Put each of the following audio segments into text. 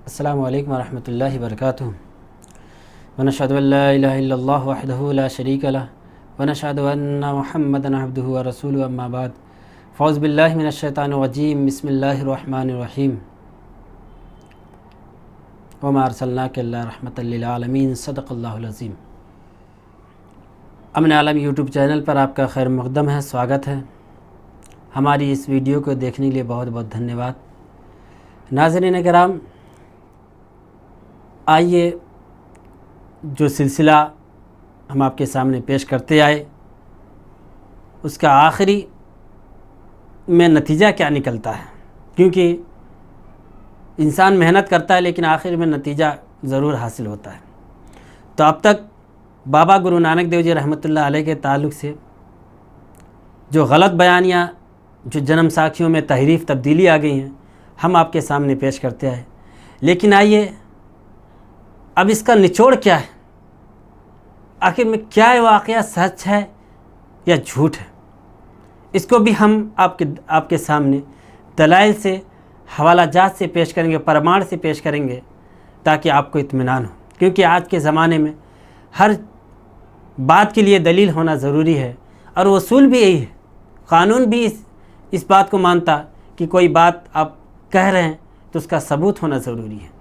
अस्सलामु अलैकुम वरहमतुल्लाहि वबरकातुहू व नशहदु अल्ला इलाहा इल्लल्लाह वहदहु ला शरीका लह व नशहदु अन्ना मुहम्मदन अब्दुहु व रसूलुहु अम्मा बाद फ़ौज़ु बिल्लाहि मिनश शैतानिर रजीम बिस्मिल्लाहिर रहमानिर रहीम व मा अर्सलनाका इल्ला रहमतल लिल आलमीन सदक़ल्लाहुल अज़ीम। अमन आलम यूट्यूब चैनल पर आपका खैर मक़दम है, स्वागत है। हमारी इस वीडियो को देखने के लिए बहुत बहुत धन्यवाद। नाज़रीन किराम, आइए जो सिलसिला हम आपके सामने पेश करते आए उसका आखिरी में नतीजा क्या निकलता है, क्योंकि इंसान मेहनत करता है लेकिन आखिर में नतीजा ज़रूर हासिल होता है। तो अब तक बाबा गुरु नानक देव जी रहमतुल्लाह अलैह के ताल्लुक़ से जो गलत बयानियाँ, जो जन्म साखियों में तहरीफ तब्दीली आ गई हैं, हम आपके सामने पेश करते आए। लेकिन आइए अब इसका निचोड़ क्या है, आखिर में क्या है वाक़या, सच है या झूठ है, इसको भी हम आपके सामने दलाइल से, हवाला जात से पेश करेंगे, प्रमाण से पेश करेंगे, ताकि आपको इत्मीनान हो। क्योंकि आज के ज़माने में हर बात के लिए दलील होना ज़रूरी है, और उसूल भी यही है। क़ानून भी इस बात को मानता कि कोई बात आप कह रहे हैं तो उसका सबूत होना ज़रूरी है।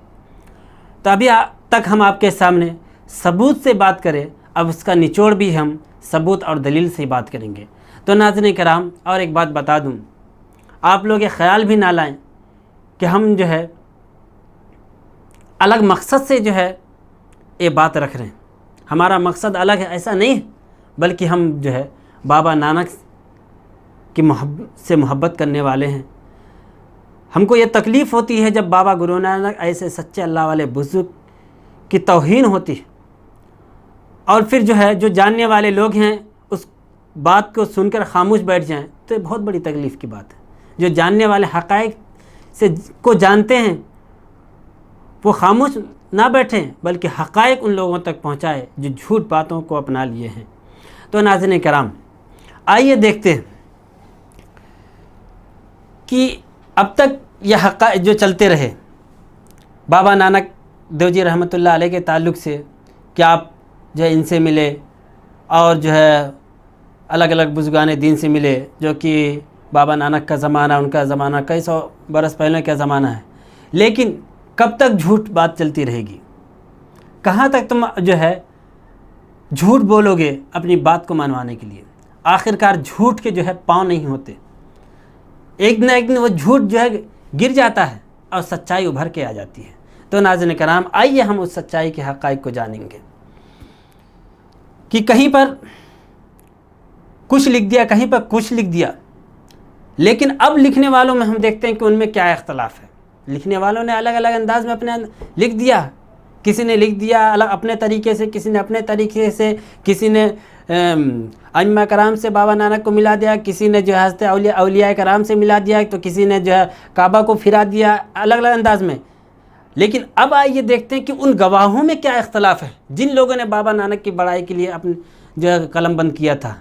तो अभी तक हम आपके सामने सबूत से बात करें, अब उसका निचोड़ भी हम सबूत और दलील से बात करेंगे। तो नाज़रीन कराम, और एक बात बता दूं, आप लोग ये ख्याल भी ना लाएं कि हम जो है अलग मकसद से जो है ये बात रख रहे हैं। हमारा मकसद अलग है, ऐसा नहीं है, बल्कि हम जो है बाबा नानक की मोहब्बत करने वाले हैं। हमको ये तकलीफ़ होती है जब बाबा गुरु नानक ऐसे सच्चे अल्लाह वाले बुज़ुर्ग की तौहीन होती है, और फिर जो है जो जानने वाले लोग हैं उस बात को सुनकर खामोश बैठ जाएं, तो ये बहुत बड़ी तकलीफ़ की बात है। जो जानने वाले हक़ाइक़ से को जानते हैं वो खामोश ना बैठें, बल्कि हक़ाइक़ उन लोगों तक पहुँचाए जो झूठ बातों को अपना लिए हैं। तो नाज़रीन कराम, आइए देखते हैं कि अब तक यह हक़ाइक़ जो चलते रहे बाबा नानक देव जी रहमतुल्लाह अलैह के ताल्लुक़ से, कि आप जो है इनसे मिले और जो है अलग अलग बुज़ुर्गान दीन से मिले, जो कि बाबा नानक का ज़माना, उनका ज़माना कई सौ बरस पहले का ज़माना है। लेकिन कब तक झूठ बात चलती रहेगी? कहाँ तक तुम जो है झूठ बोलोगे अपनी बात को मनवाने के लिए? आखिरकार झूठ के जो है पाँव नहीं होते, एक न एक दिन वो झूठ जो है गिर जाता है और सच्चाई उभर के आ जाती है। तो नाज़रीन कराम, आइए हम उस सच्चाई के हक़ाइक़ को जानेंगे कि कहीं पर कुछ लिख दिया, कहीं पर कुछ लिख दिया, लेकिन अब लिखने वालों में हम देखते हैं कि उनमें क्या इख्तलाफ है। लिखने वालों ने अलग अलग अंदाज में अपने लिख दिया। किसी ने लिख दिया अलग अपने तरीके से, किसी ने अपने तरीके से, किसी ने अइम्मा कराम से बाबा नानक को मिला दिया, किसी ने जो है हज़रत औलिया कराम से मिला दिया, तो किसी ने जो है काबा को फिरा दिया, अलग अलग अंदाज में। लेकिन अब आइए देखते हैं कि उन गवाहों में क्या इख्तलाफ है, जिन लोगों ने बाबा नानक की बड़ाई के लिए अपनी जो है कलम बंद किया था,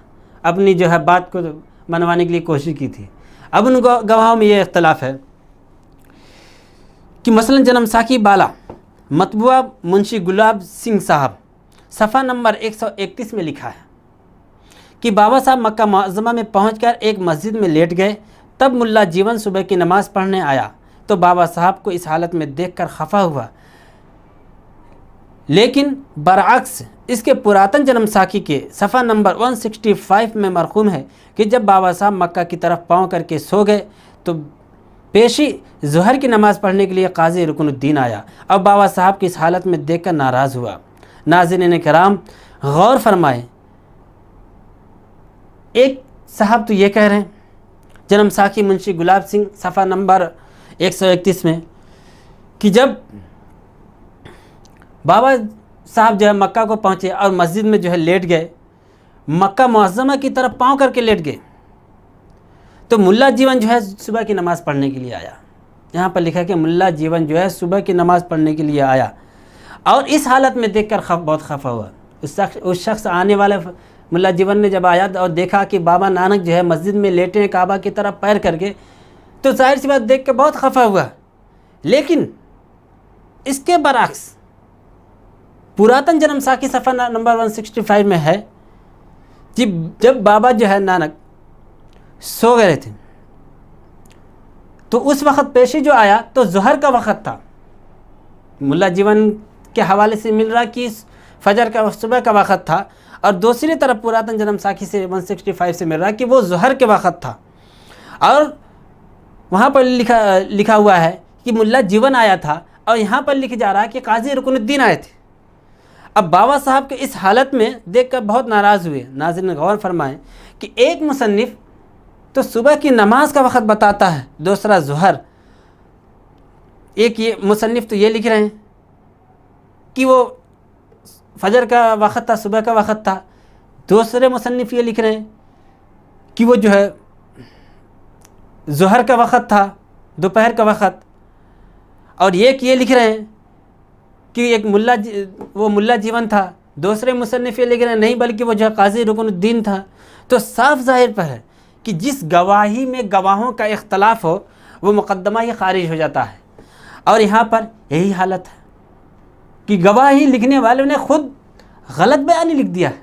अपनी जो है बात को मनवाने के लिए कोशिश की थी। अब उन गवाहों में ये इख्तलाफ है कि मसलन जन्म साखी बाला मतबुआ मुंशी गुलाब सिंह साहब सफ़ा नंबर 131 में लिखा है कि बाबा साहब मक्का मुअज़्ज़मा में पहुंचकर एक मस्जिद में लेट गए। तब मुल्ला जीवन सुबह की नमाज़ पढ़ने आया तो बाबा साहब को इस हालत में देखकर खफा हुआ। लेकिन बरअक्स इसके पुरातन जन्म साखी के सफ़ा नंबर 165 में मरक़ूम है कि जब बाबा साहब मक्का की तरफ पाँव करके सो गए तो पेशी ज़ोहर की नमाज़ पढ़ने के लिए काज़ी रुकनुद्दीन आया और बाबा साहब की इस हालत में देखकर नाराज़ हुआ। नाज़रीन किराम, गौर फरमाएं, एक साहब तो ये कह रहे हैं जन्म साखी मुंशी गुलाब सिंह सफ़ा नंबर 131 में कि जब बाबा साहब जो है मक्का को पहुँचे और मस्जिद में जो है लेट गए, मक्का मुअज़्ज़मा की तरफ पाँव करके लेट गए, तो मुल्ला जीवन जो है सुबह की नमाज़ पढ़ने के लिए आया। यहाँ पर लिखा है कि मुल्ला जीवन जो है सुबह की नमाज़ पढ़ने के लिए आया और इस हालत में देखकर बहुत खफा हुआ। उस शख्स आने वाले मुल्ला जीवन ने जब आया और देखा कि बाबा नानक जो है मस्जिद में लेटे हैं काबा की तरफ पैर करके, तो जाहिर सी बात देख के बहुत खफा हुआ। लेकिन इसके बरअक्स पुरातन जन्म साखी सफ़ा नंबर 165 में है कि जब बाबा जो है नानक सो गए थे तो उस वक़्त पेशी जो आया तो ज़ोहर का वक़्त था। मुल्ला जीवन के हवाले से मिल रहा कि फजर का सुबह का वक़्त था, और दूसरी तरफ पुरातन जन्म साखी से 165 से मिल रहा कि वो ज़ोहर के वक़्त था। और वहाँ पर लिखा हुआ है कि मुल्ला जीवन आया था, और यहाँ पर लिखा जा रहा है कि काजी रुकनुद्दीन आए थे। अब बाबा साहब के इस हालत में देखकर बहुत नाराज़ हुए। नाज़रीन गौर फरमाएं कि एक मुसन्निफ़ तो सुबह की नमाज का वक़्त बताता है, दूसरा ज़ोहर। एक ये मुसन्निफ़ तो ये लिख रहे हैं कि वो फजर का वक़्त था, सुबह का वक़्त था। दूसरे मुसन्निफ़ ये लिख रहे हैं कि वो जो है ज़ोहर का वक़्त था, दोपहर का वक़्त। और एक ये लिख रहे हैं कि एक मुल्ला जीवन था। दूसरे मुसन्निफ़ ये लिख रहे हैं नहीं, बल्कि वो जो काजी रुकनुद्दीन था। तो साफ ज़ाहिर पर है कि जिस गवाही में गवाहों का इख्तलाफ हो वो मुक़द्दमा ही खारिज हो जाता है। और यहाँ पर यही हालत है कि गवाही लिखने वालों ने खुद गलत बयानी लिख दिया है,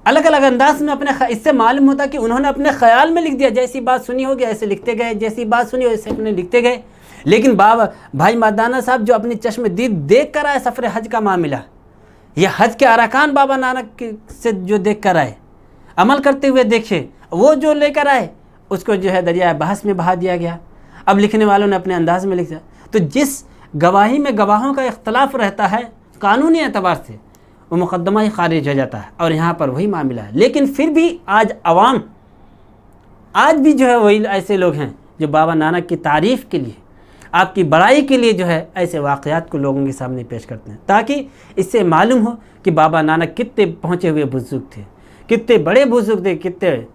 अलग अलग अंदाज में अपने। इससे मालूम होता कि उन्होंने अपने ख्याल में लिख दिया, जैसी बात सुनी होगी ऐसे लिखते गए, जैसी बात सुनी वैसे अपने लिखते गए। लेकिन बाबा भाई मर्दाना साहब जो अपनी चश्मदीद देख कर आए सफ़र हज का मामला, यह हज के अरकान बाबा नानक से जो देख कर आए, अमल करते हुए देखे, वो जो लेकर आए उसको जो है दरिया बहस में बहा दिया गया। अब लिखने वालों ने अपने अंदाज में लिख दिया। तो जिस गवाही में गवाहों का इख्तलाफ रहता है कानूनी एतबार से, वो मुक़द्दमा ही खारिज हो जाता है। और यहाँ पर वही मामला है। लेकिन फिर भी आज अवाम, आज भी जो है वही ऐसे लोग हैं जो बाबा नानक की तारीफ़ के लिए, आपकी बड़ाई के लिए जो है ऐसे वाक़यात को लोगों के सामने पेश करते हैं, ताकि इससे मालूम हो कि बाबा नानक कितने पहुँचे हुए बुज़ुर्ग थे, कितने बड़े बुज़ुर्ग थे, कितने।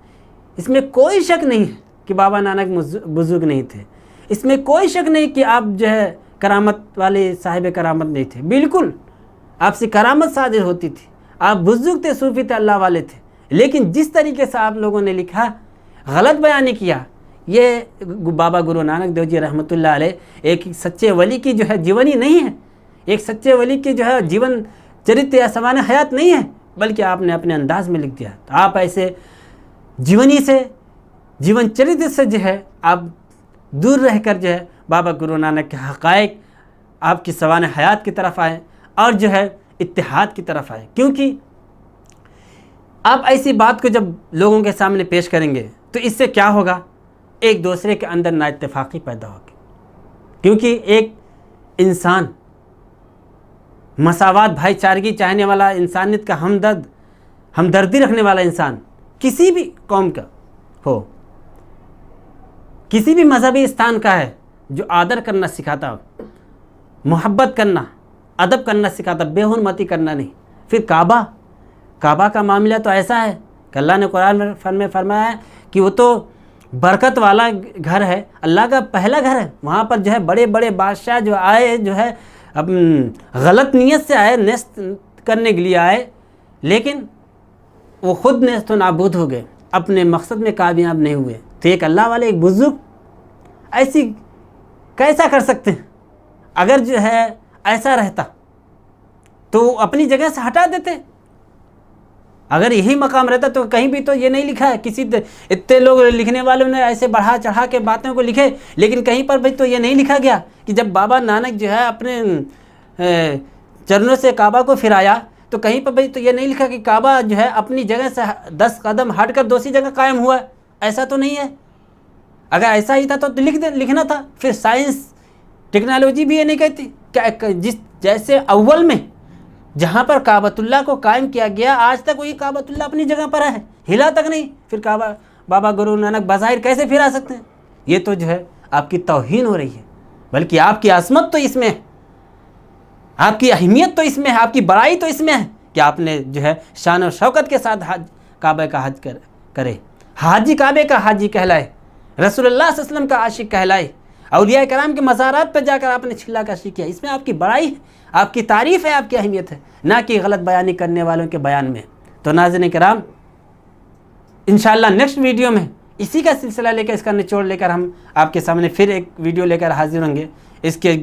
इसमें कोई शक नहीं है कि बाबा नानक बुज़ुर्ग नहीं थे। इसमें कोई शक नहीं कि आप जो है करामत वाले साहिब करामत नहीं थे। बिल्कुल आपसे करामत सादिर होती थी, आप बुज़ुर्ग थे, सूफ़ी थे, अल्लाह वाले थे। लेकिन जिस तरीके से आप लोगों ने लिखा, गलत बयानी किया, ये बाबा गुरु नानक देव जी रहमतुल्लाह अलैह एक सच्चे वली की जो है जीवनी नहीं है, एक सच्चे वली की जो है जीवन चरित्र या समान हयात नहीं है, बल्कि आपने अपने अंदाज में लिख दिया। तो आप ऐसे जीवनी से, जीवन चरित्र से जो है आप दूर रहकर जो है बाबा गुरु नानक के हक़ाइक़, आपकी सवान हयात की तरफ आए और जो है इत्तिहाद की तरफ आए। क्योंकि आप ऐसी बात को जब लोगों के सामने पेश करेंगे तो इससे क्या होगा, एक दूसरे के अंदर नाइत्तेफाकी पैदा होगी। क्योंकि एक इंसान मसावात, भाईचारगी चाहने वाला, इंसानियत का हमदर्दी रखने वाला इंसान, किसी भी कौम का हो, किसी भी मजहबी स्थान का है, जो आदर करना सिखाता, मोहब्बत करना, अदब करना सिखाता, बेहुरमती करना नहीं। फिर काबा का मामला तो ऐसा है कि अल्लाह ने कुरान में फरमाया है कि वो तो बरकत वाला घर है, अल्लाह का पहला घर है। वहाँ पर जो है बड़े बड़े बादशाह जो आए, जो है अब गलत नीयत से आए, नेस्त करने के लिए आए, लेकिन वो खुद नेस्त व नाबूद हो गए, अपने मकसद में कामयाब नहीं हुए। तो एक अल्लाह वाले, एक बुजुर्ग ऐसी कैसा कर सकते हैं? अगर जो है ऐसा रहता तो अपनी जगह से हटा देते। अगर यही मकाम रहता तो कहीं भी तो ये नहीं लिखा है, किसी इतने लोग लिखने वालों ने ऐसे बढ़ा चढ़ा के बातों को लिखे, लेकिन कहीं पर भी तो ये नहीं लिखा गया कि जब बाबा नानक जो है अपने चरणों से काबा को फिराया, तो कहीं पर भी तो ये नहीं लिखा कि काबा जो है अपनी जगह से 10 कदम हटकर दूसरी जगह कायम हुआ। ऐसा तो नहीं है। अगर ऐसा ही था तो लिखना था। फिर साइंस टेक्नोलॉजी भी ये नहीं कहती क्या, जैसे अव्वल में जहाँ पर काबतुल्ला को कायम किया गया, आज तक वही काबतुल्ला अपनी जगह पर है, हिला तक नहीं। फिर बाबा गुरु नानक बज़ाहिर कैसे फिरा सकते हैं? ये तो जो है आपकी तौहीन हो रही है। बल्कि आपकी असमत तो इसमें है, आपकी अहमियत तो इसमें है, आपकी बड़ाई तो इसमें है कि आपने जो है शान और शौकत के साथ काबे का हज करे, हाजी काबे का हाजी कहलाए, रसूलुल्लाह सल्लल्लाहु अलैहि वसल्लम का आशिक कहलाए, औलिया कराम के मज़ारात पर जाकर आपने छिल्ला कशी किया। इसमें आपकी बड़ाई है, आपकी तारीफ़ है, आपकी अहमियत है, ना कि गलत बयानी करने वालों के बयान में। तो नाज़रीन किराम, इंशाअल्लाह नेक्स्ट वीडियो में इसी का सिलसिला लेकर, इसका निचोड़ लेकर हम आपके सामने फिर एक वीडियो लेकर हाजिर होंगे। इसके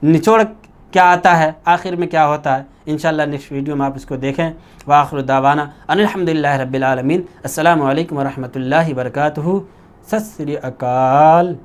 निचोड़ क्या आता है, आखिर में क्या होता है, इंशाअल्लाह नेक्स्ट वीडियो में आप इसको देखें। व आखिर दावाना अल्हम्दुलिल्लाहि रब्बिल आलमीन। अस्सलामु अलैकुम व रहमतुल्लाहि व बरकातुहू। सत श्री अकाल।